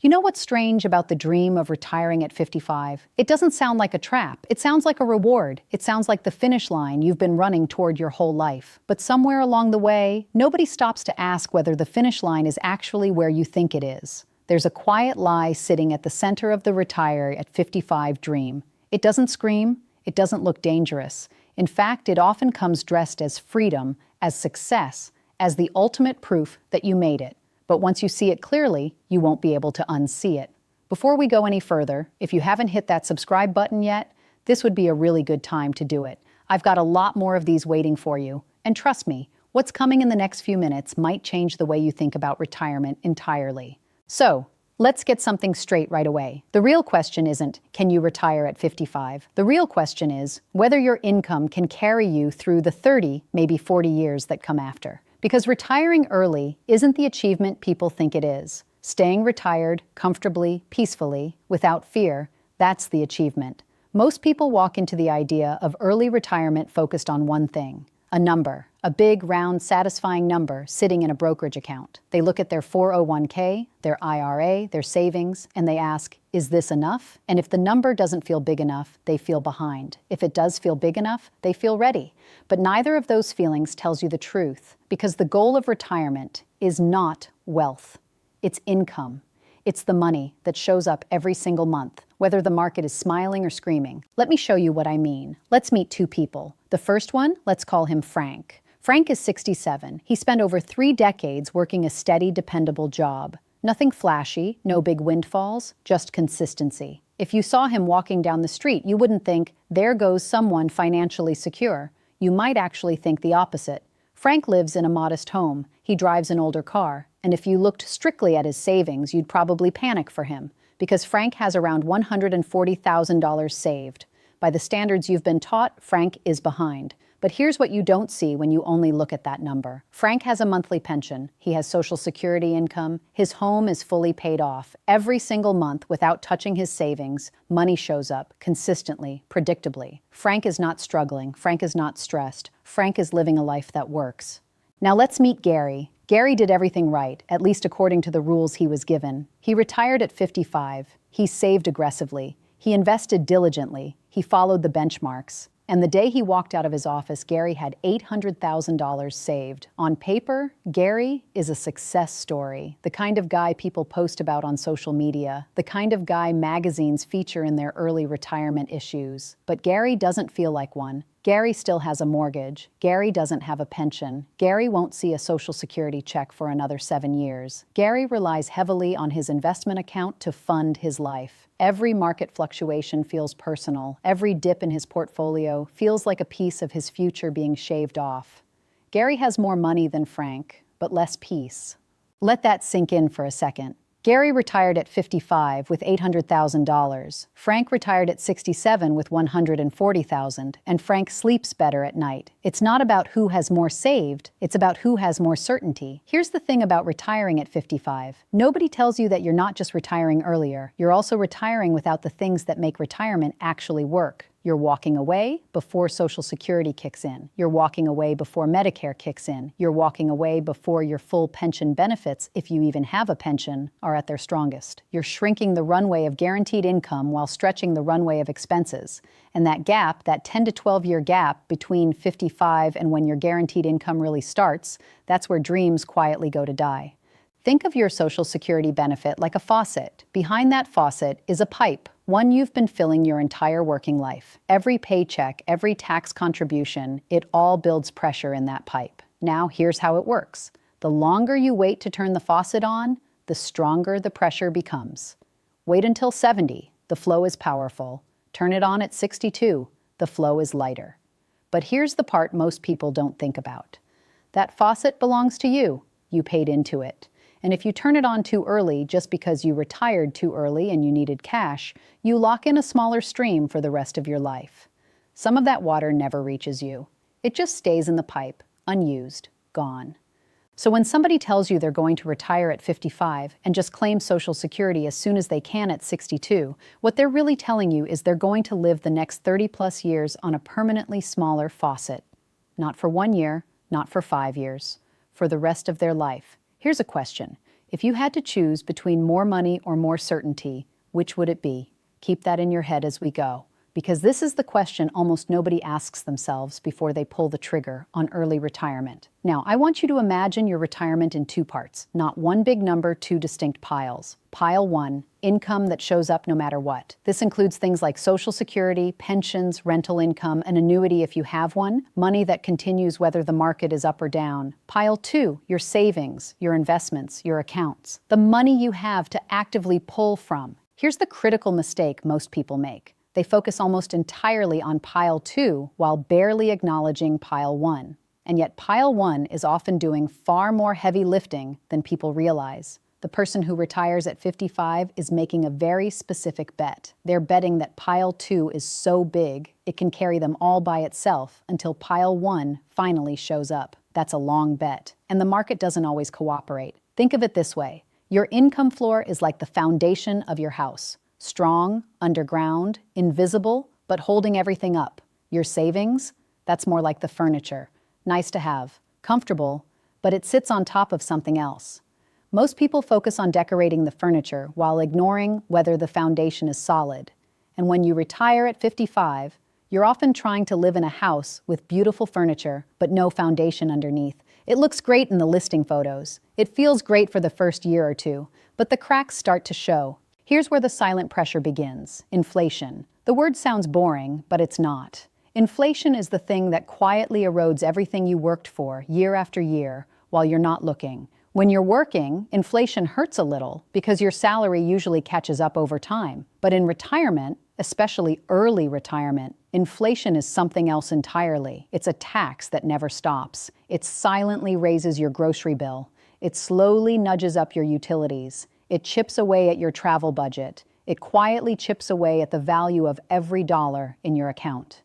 You know what's strange about the dream of retiring at 55? It doesn't sound like a trap. It sounds like a reward. It sounds like the finish line you've been running toward your whole life. But somewhere along the way, nobody stops to ask whether the finish line is actually where you think it is. There's a quiet lie sitting at the center of the retire at 55 dream. It doesn't scream. It doesn't look dangerous. In fact, it often comes dressed as freedom, as success, as the ultimate proof that you made it. But once you see it clearly, you won't be able to unsee it. Before we go any further, if you haven't hit that subscribe button yet, this would be a really good time to do it. I've got a lot more of these waiting for you. And trust me, what's coming in the next few minutes might change the way you think about retirement entirely. So, let's get something straight right away. The real question isn't, can you retire at 55? The real question is whether your income can carry you through the 30, maybe 40 years that come after. Because retiring early isn't the achievement people think it is. Staying retired, comfortably, peacefully, without fear, that's the achievement. Most people walk into the idea of early retirement focused on one thing, a number, a big, round, satisfying number sitting in a brokerage account. They look at their 401k, their IRA, their savings, and they ask, is this enough? And if the number doesn't feel big enough, they feel behind. If it does feel big enough, they feel ready. But neither of those feelings tells you the truth, because the goal of retirement is not wealth. It's income. It's the money that shows up every single month, whether the market is smiling or screaming. Let me show you what I mean. Let's meet two people. The first one, let's call him Frank. Frank is 67. He spent over 3 decades working a steady, dependable job. Nothing flashy, no big windfalls, just consistency. If you saw him walking down the street, you wouldn't think, there goes someone financially secure. You might actually think the opposite. Frank lives in a modest home. He drives an older car. And if you looked strictly at his savings, you'd probably panic for him, because Frank has around $140,000 saved. By the standards you've been taught, Frank is behind. But here's what you don't see when you only look at that number. Frank has a monthly pension. He has Social Security income. His home is fully paid off. Every single month, without touching his savings, money shows up consistently, predictably. Frank is not struggling. Frank is not stressed. Frank is living a life that works. Now let's meet Gary. Gary did everything right, at least according to the rules he was given. He retired at 55. He saved aggressively. He invested diligently. He followed the benchmarks. And the day he walked out of his office, Gary had $800,000 saved. On paper, Gary is a success story, the kind of guy people post about on social media, the kind of guy magazines feature in their early retirement issues. But Gary doesn't feel like one. Gary still has a mortgage. Gary doesn't have a pension. Gary won't see a Social Security check for another 7 years. Gary relies heavily on his investment account to fund his life. Every market fluctuation feels personal. Every dip in his portfolio feels like a piece of his future being shaved off. Gary has more money than Frank, but less peace. Let that sink in for a second. Gary retired at 55 with $800,000. Frank retired at 67 with $140,000, and Frank sleeps better at night. It's not about who has more saved, it's about who has more certainty. Here's the thing about retiring at 55. Nobody tells you that you're not just retiring earlier, you're also retiring without the things that make retirement actually work. You're walking away before Social Security kicks in. You're walking away before Medicare kicks in. You're walking away before your full pension benefits, if you even have a pension, are at their strongest. You're shrinking the runway of guaranteed income while stretching the runway of expenses. And that gap, that 10 to 12-year gap between 55 and when your guaranteed income really starts, that's where dreams quietly go to die. Think of your Social Security benefit like a faucet. Behind that faucet is a pipe, one you've been filling your entire working life. Every paycheck, every tax contribution, it all builds pressure in that pipe. Now, here's how it works. The longer you wait to turn the faucet on, the stronger the pressure becomes. Wait until 70, the flow is powerful. Turn it on at 62, the flow is lighter. But here's the part most people don't think about. That faucet belongs to you. You paid into it. And if you turn it on too early just because you retired too early and you needed cash, you lock in a smaller stream for the rest of your life. Some of that water never reaches you. It just stays in the pipe, unused, gone. So when somebody tells you they're going to retire at 55 and just claim Social Security as soon as they can at 62, what they're really telling you is they're going to live the next 30+ years on a permanently smaller faucet. Not for 1 year, not for 5 years, for the rest of their life. Here's a question. If you had to choose between more money or more certainty, which would it be? Keep that in your head as we go, because this is the question almost nobody asks themselves before they pull the trigger on early retirement. Now, I want you to imagine your retirement in two parts, not one big number, two distinct piles. Pile 1, income that shows up no matter what. This includes things like Social Security, pensions, rental income, an annuity if you have one, money that continues whether the market is up or down. Pile 2, your savings, your investments, your accounts, the money you have to actively pull from. Here's the critical mistake most people make. They focus almost entirely on Pile 2 while barely acknowledging Pile 1. And yet Pile 1 is often doing far more heavy lifting than people realize. The person who retires at 55 is making a very specific bet. They're betting that Pile 2 is so big, it can carry them all by itself until Pile 1 finally shows up. That's a long bet. And the market doesn't always cooperate. Think of it this way. Your income floor is like the foundation of your house. Strong, underground, invisible, but holding everything up. Your savings? That's more like the furniture. Nice to have, comfortable, but it sits on top of something else. Most people focus on decorating the furniture while ignoring whether the foundation is solid. And when you retire at 55, you're often trying to live in a house with beautiful furniture, but no foundation underneath. It looks great in the listing photos. It feels great for the first year or two, but the cracks start to show. Here's where the silent pressure begins. Inflation. The word sounds boring, but it's not. Inflation is the thing that quietly erodes everything you worked for year after year while you're not looking. When you're working, inflation hurts a little because your salary usually catches up over time. But in retirement, especially early retirement, inflation is something else entirely. It's a tax that never stops. It silently raises your grocery bill. It slowly nudges up your utilities. It chips away at your travel budget. It quietly chips away at the value of every dollar in your account.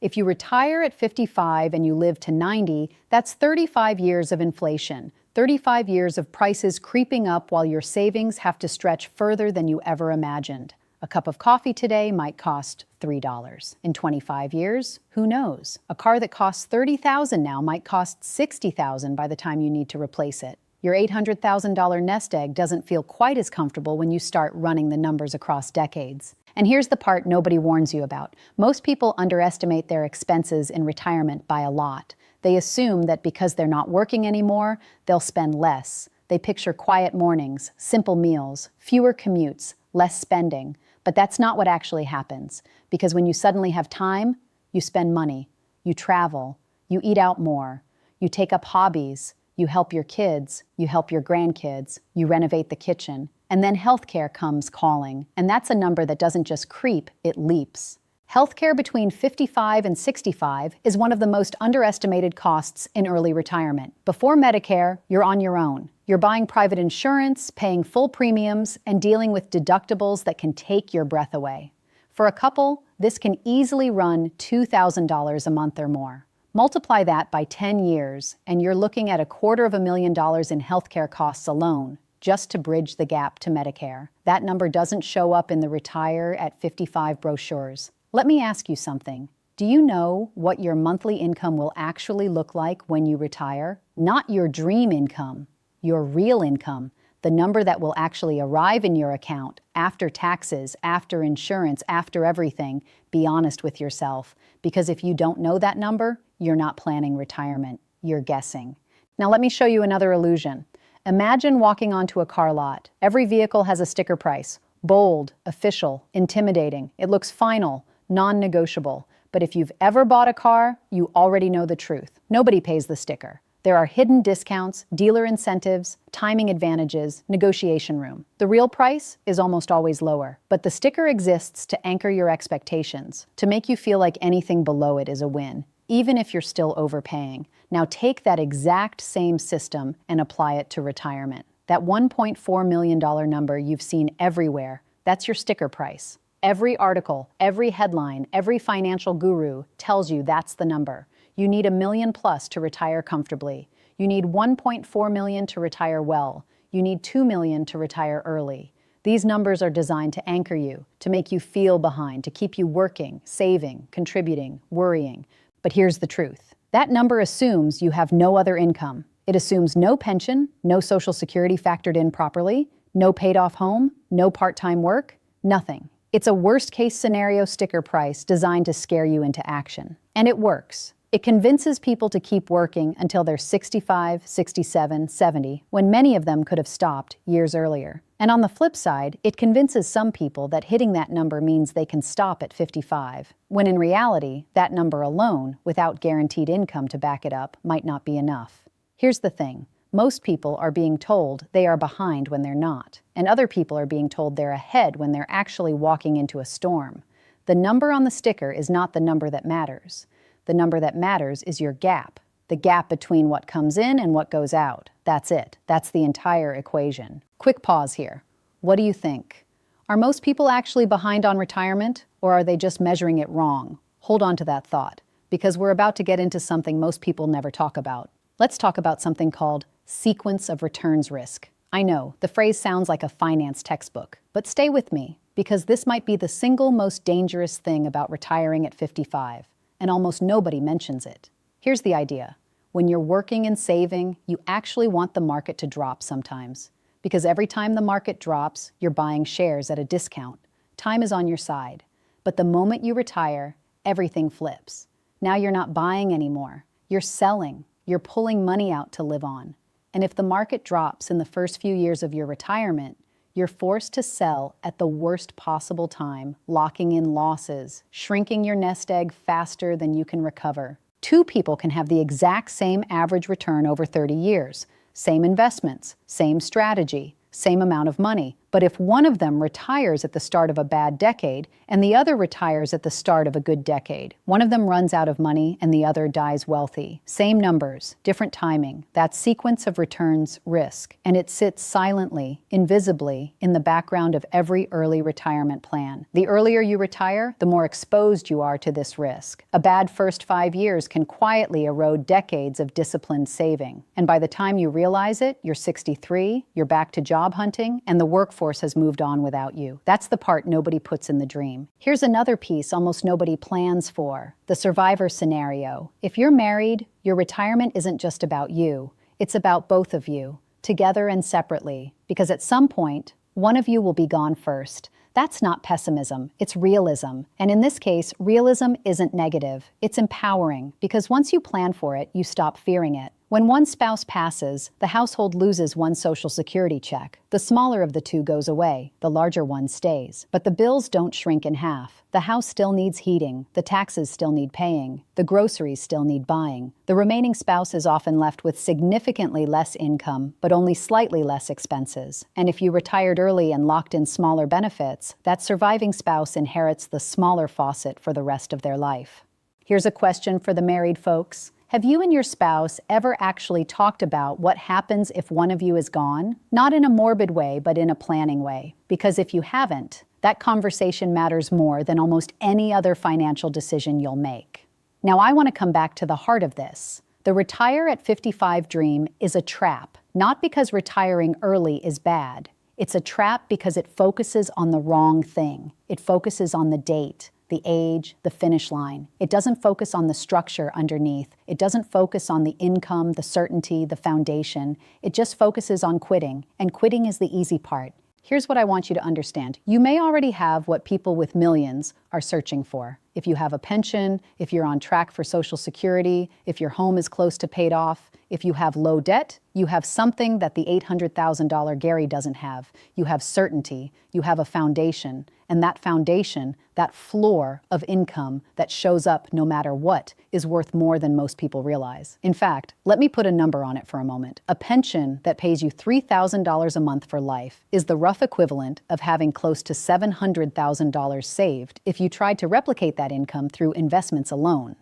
If you retire at 55 and you live to 90, that's 35 years of inflation. 35 years of prices creeping up while your savings have to stretch further than you ever imagined. A cup of coffee today might cost $3. In 25 years, who knows? A car that costs $30,000 now might cost $60,000 by the time you need to replace it. Your $800,000 nest egg doesn't feel quite as comfortable when you start running the numbers across decades. And here's the part nobody warns you about. Most people underestimate their expenses in retirement by a lot. They assume that because they're not working anymore, they'll spend less. They picture quiet mornings, simple meals, fewer commutes, less spending. But that's not what actually happens. Because when you suddenly have time, you spend money, you travel, you eat out more, you take up hobbies, you help your kids, you help your grandkids, you renovate the kitchen, and then healthcare comes calling. And that's a number that doesn't just creep, it leaps. Healthcare between 55 and 65 is one of the most underestimated costs in early retirement. Before Medicare, you're on your own. You're buying private insurance, paying full premiums, and dealing with deductibles that can take your breath away. For a couple, this can easily run $2,000 a month or more. Multiply that by 10 years, and you're looking at $250,000 in healthcare costs alone, just to bridge the gap to Medicare. That number doesn't show up in the Retire at 55 brochures. Let me ask you something. Do you know what your monthly income will actually look like when you retire? Not your dream income, your real income, the number that will actually arrive in your account after taxes, after insurance, after everything. Be honest with yourself, because if you don't know that number, you're not planning retirement, you're guessing. Now let me show you another illusion. Imagine walking onto a car lot. Every vehicle has a sticker price. Bold, official, intimidating. It looks final, non-negotiable. But if you've ever bought a car, you already know the truth. Nobody pays the sticker. There are hidden discounts, dealer incentives, timing advantages, negotiation room. The real price is almost always lower, but the sticker exists to anchor your expectations, to make you feel like anything below it is a win, even if you're still overpaying. Now take that exact same system and apply it to retirement. That $1.4 million number you've seen everywhere, that's your sticker price. Every article, every headline, every financial guru tells you that's the number. You need $1 million plus to retire comfortably. You need $1.4 million to retire well. You need $2 million to retire early. These numbers are designed to anchor you, to make you feel behind, to keep you working, saving, contributing, worrying. But here's the truth. That number assumes you have no other income. It assumes no pension, no Social Security factored in properly, no paid-off home, no part-time work, nothing. It's a worst-case scenario sticker price designed to scare you into action. And it works. It convinces people to keep working until they're 65, 67, 70, when many of them could have stopped years earlier. And on the flip side, it convinces some people that hitting that number means they can stop at 55, when in reality, that number alone, without guaranteed income to back it up, might not be enough. Here's the thing. Most people are being told they are behind when they're not, and other people are being told they're ahead when they're actually walking into a storm. The number on the sticker is not the number that matters. The number that matters is your gap, the gap between what comes in and what goes out. That's it. That's the entire equation. Quick pause here. What do you think? Are most people actually behind on retirement, or are they just measuring it wrong? Hold on to that thought, because we're about to get into something most people never talk about. Let's talk about something called sequence of returns risk. I know, the phrase sounds like a finance textbook, but stay with me, because this might be the single most dangerous thing about retiring at 55. And almost nobody mentions it. Here's the idea. When you're working and saving, you actually want the market to drop sometimes. Because every time the market drops, you're buying shares at a discount. Time is on your side. But the moment you retire, everything flips. Now you're not buying anymore. You're selling. You're pulling money out to live on. And if the market drops in the first few years of your retirement, you're forced to sell at the worst possible time, locking in losses, shrinking your nest egg faster than you can recover. Two people can have the exact same average return over 30 years, same investments, same strategy, same amount of money. But if one of them retires at the start of a bad decade and the other retires at the start of a good decade, one of them runs out of money and the other dies wealthy. Same numbers, different timing. That sequence of returns risk. And it sits silently, invisibly, in the background of every early retirement plan. The earlier you retire, the more exposed you are to this risk. A bad first 5 years can quietly erode decades of disciplined saving. And by the time you realize it, you're 63, you're back to job hunting, and the workforce has moved on without you. That's the part nobody puts in the dream. Here's another piece almost nobody plans for, the survivor scenario. If you're married, your retirement isn't just about you. It's about both of you, together and separately, because at some point, one of you will be gone first. That's not pessimism, it's realism. And in this case, realism isn't negative, it's empowering, because once you plan for it, you stop fearing it. When one spouse passes, the household loses one Social Security check. The smaller of the two goes away, the larger one stays. But the bills don't shrink in half. The house still needs heating, the taxes still need paying, the groceries still need buying. The remaining spouse is often left with significantly less income, but only slightly less expenses. And if you retired early and locked in smaller benefits, that surviving spouse inherits the smaller faucet for the rest of their life. Here's a question for the married folks. Have you and your spouse ever actually talked about what happens if one of you is gone? Not in a morbid way, but in a planning way. Because if you haven't, that conversation matters more than almost any other financial decision you'll make. Now, I want to come back to the heart of this. The retire at 55 dream is a trap, not because retiring early is bad. It's a trap because it focuses on the wrong thing. It focuses on the date, the age, the finish line. It doesn't focus on the structure underneath. It doesn't focus on the income, the certainty, the foundation. It just focuses on quitting, and quitting is the easy part. Here's what I want you to understand. You may already have what people with millions are searching for. If you have a pension, if you're on track for Social Security, if your home is close to paid off, if you have low debt, you have something that the $800,000 Gary doesn't have. You have certainty, you have a foundation, and that foundation, that floor of income that shows up no matter what, is worth more than most people realize. In fact, let me put a number on it for a moment. A pension that pays you $3,000 a month for life is the rough equivalent of having close to $700,000 saved if you tried to replicate that income through investments alone.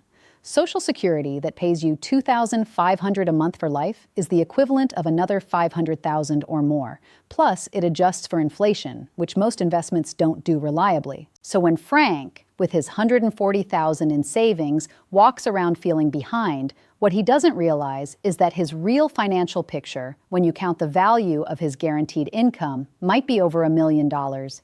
Social Security that pays you $2,500 a month for life is the equivalent of another $500,000 or more. Plus, it adjusts for inflation, which most investments don't do reliably. So when Frank, with his $140,000 in savings, walks around feeling behind, what he doesn't realize is that his real financial picture, when you count the value of his guaranteed income, might be over $1 million.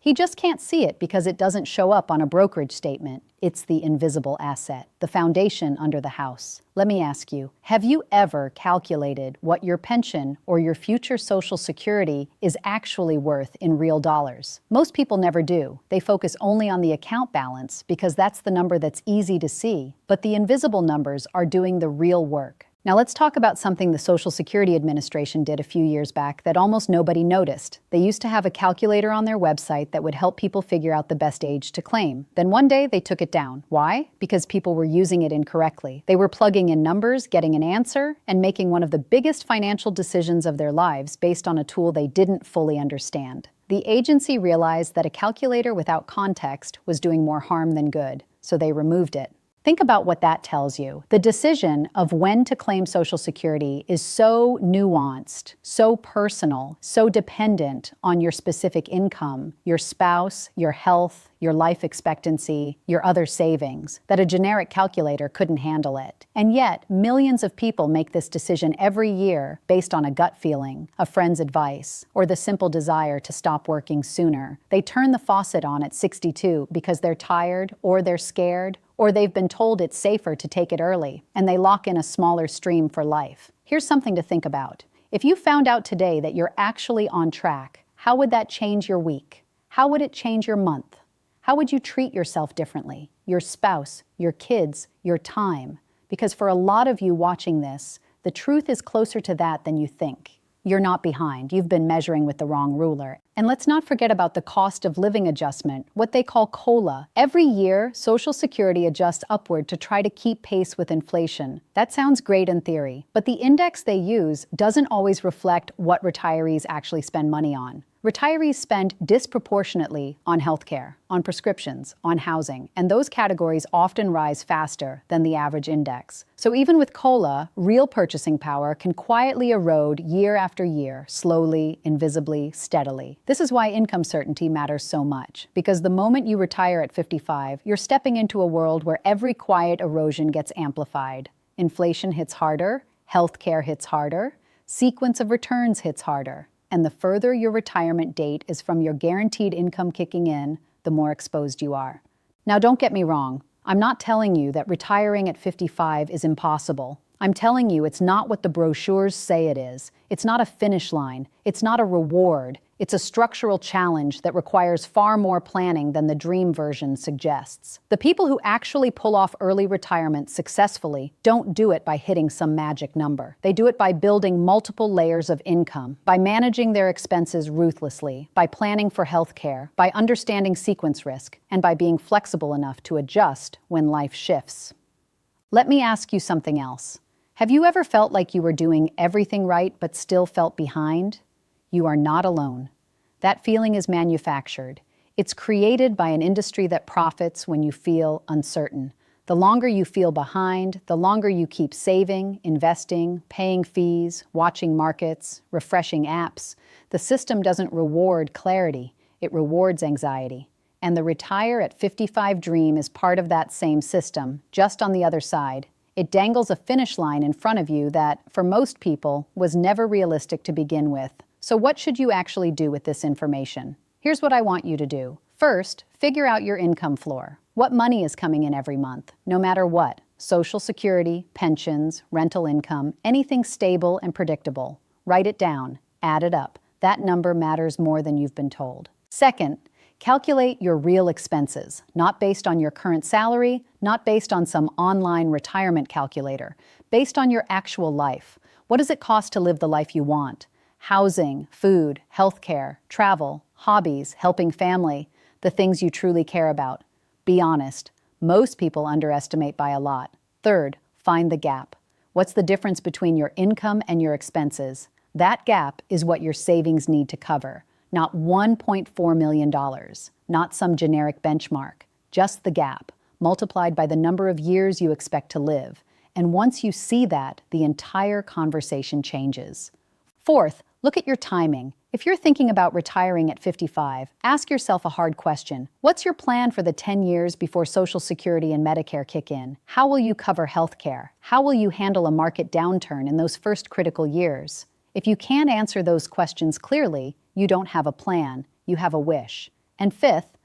He just can't see it because it doesn't show up on a brokerage statement. It's the invisible asset, the foundation under the house. Let me ask you, have you ever calculated what your pension or your future Social Security is actually worth in real dollars? Most people never do. They focus only on the account balance because that's the number that's easy to see. But the invisible numbers are doing the real work. Now let's talk about something the Social Security Administration did a few years back that almost nobody noticed. They used to have a calculator on their website that would help people figure out the best age to claim. Then one day they took it down. Why? Because people were using it incorrectly. They were plugging in numbers, getting an answer, and making one of the biggest financial decisions of their lives based on a tool they didn't fully understand. The agency realized that a calculator without context was doing more harm than good, so they removed it. Think about what that tells you. The decision of when to claim Social Security is so nuanced, so personal, so dependent on your specific income, your spouse, your health, your life expectancy, your other savings, that a generic calculator couldn't handle it. And yet, millions of people make this decision every year based on a gut feeling, a friend's advice, or the simple desire to stop working sooner. They turn the faucet on at 62 because they're tired, or they're scared, or they've been told it's safer to take it early, and they lock in a smaller stream for life. Here's something to think about. If you found out today that you're actually on track, how would that change your week? How would it change your month? How would you treat yourself differently? Your spouse, your kids, your time? Because for a lot of you watching this, the truth is closer to that than you think. You're not behind. You've been measuring with the wrong ruler. And let's not forget about the cost of living adjustment, what they call COLA. Every year, Social Security adjusts upward to try to keep pace with inflation. That sounds great in theory, but the index they use doesn't always reflect what retirees actually spend money on. Retirees spend disproportionately on healthcare, on prescriptions, on housing, and those categories often rise faster than the average index. So even with COLA, real purchasing power can quietly erode year after year, slowly, invisibly, steadily. This is why income certainty matters so much, because the moment you retire at 55, you're stepping into a world where every quiet erosion gets amplified. Inflation hits harder, healthcare hits harder, sequence of returns hits harder. And the further your retirement date is from your guaranteed income kicking in, the more exposed you are. Now, don't get me wrong. I'm not telling you that retiring at 55 is impossible. I'm telling you it's not what the brochures say it is. It's not a finish line. It's not a reward. It's a structural challenge that requires far more planning than the dream version suggests. The people who actually pull off early retirement successfully don't do it by hitting some magic number. They do it by building multiple layers of income, by managing their expenses ruthlessly, by planning for health care, by understanding sequence risk, and by being flexible enough to adjust when life shifts. Let me ask you something else. Have you ever felt like you were doing everything right but still felt behind? You are not alone. That feeling is manufactured. It's created by an industry that profits when you feel uncertain. The longer you feel behind, the longer you keep saving, investing, paying fees, watching markets, refreshing apps. The system doesn't reward clarity, it rewards anxiety. And the retire at 55 dream is part of that same system, just on the other side. It dangles a finish line in front of you that, for most people, was never realistic to begin with. So what should you actually do with this information? Here's what I want you to do. First, figure out your income floor. What money is coming in every month, no matter what? Social Security, pensions, rental income, anything stable and predictable. Write it down. Add it up. That number matters more than you've been told. Second, calculate your real expenses, not based on your current salary, not based on some online retirement calculator, based on your actual life. What does it cost to live the life you want? Housing, food, healthcare, travel, hobbies, helping family, the things you truly care about. Be honest. Most people underestimate by a lot. Third, find the gap. What's the difference between your income and your expenses? That gap is what your savings need to cover. Not $1.4 million, not some generic benchmark, just the gap, multiplied by the number of years you expect to live. And once you see that, the entire conversation changes. Fourth, look at your timing. If you're thinking about retiring at 55, ask yourself a hard question. What's your plan for the 10 years before Social Security and Medicare kick in? How will you cover health care? How will you handle a market downturn in those first critical years? If you can't answer those questions clearly, you don't have a plan, you have a wish. And fifth,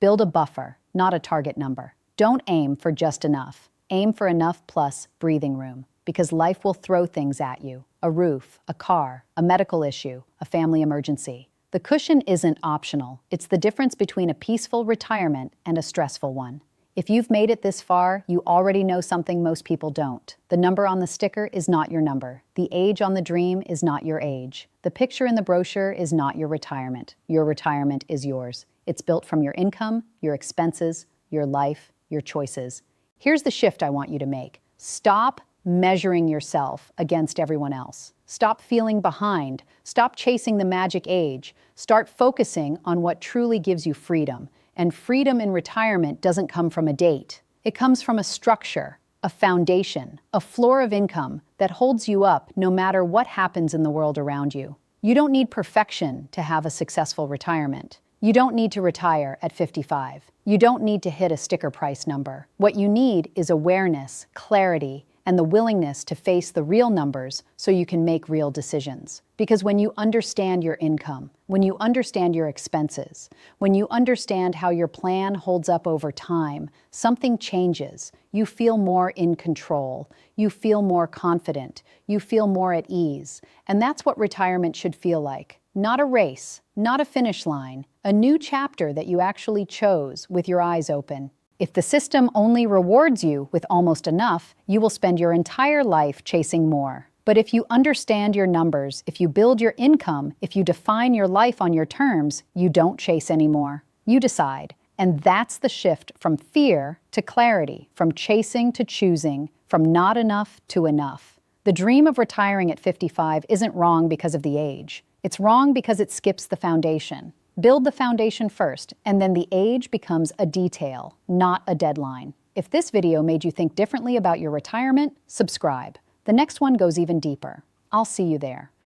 build a buffer, not a target number. Don't aim for just enough. Aim for enough plus breathing room, because life will throw things at you. A roof, a car, a medical issue, a family emergency. The cushion isn't optional. It's the difference between a peaceful retirement and a stressful one. If you've made it this far, you already know something most people don't. The number on the sticker is not your number. The age on the dream is not your age. The picture in the brochure is not your retirement. Your retirement is yours. It's built from your income, your expenses, your life, your choices. Here's the shift I want you to make. Stop measuring yourself against everyone else. Stop feeling behind. Stop chasing the magic age. Start focusing on what truly gives you freedom. And freedom in retirement doesn't come from a date. It comes from a structure, a foundation, a floor of income that holds you up no matter what happens in the world around you. You don't need perfection to have a successful retirement. You don't need to retire at 55. You don't need to hit a sticker price number. What you need is awareness, clarity, and the willingness to face the real numbers so you can make real decisions. Because when you understand your income, when you understand your expenses, when you understand how your plan holds up over time, something changes. You feel more in control. You feel more confident. You feel more at ease. And that's what retirement should feel like. Not a race, not a finish line, a new chapter that you actually chose with your eyes open. If the system only rewards you with almost enough, you will spend your entire life chasing more. But if you understand your numbers, if you build your income, if you define your life on your terms, you don't chase anymore. You decide. And that's the shift from fear to clarity, from chasing to choosing, from not enough to enough. The dream of retiring at 55 isn't wrong because of the age. It's wrong because it skips the foundation. Build the foundation first, and then the age becomes a detail, not a deadline. If this video made you think differently about your retirement, subscribe. The next one goes even deeper. I'll see you there.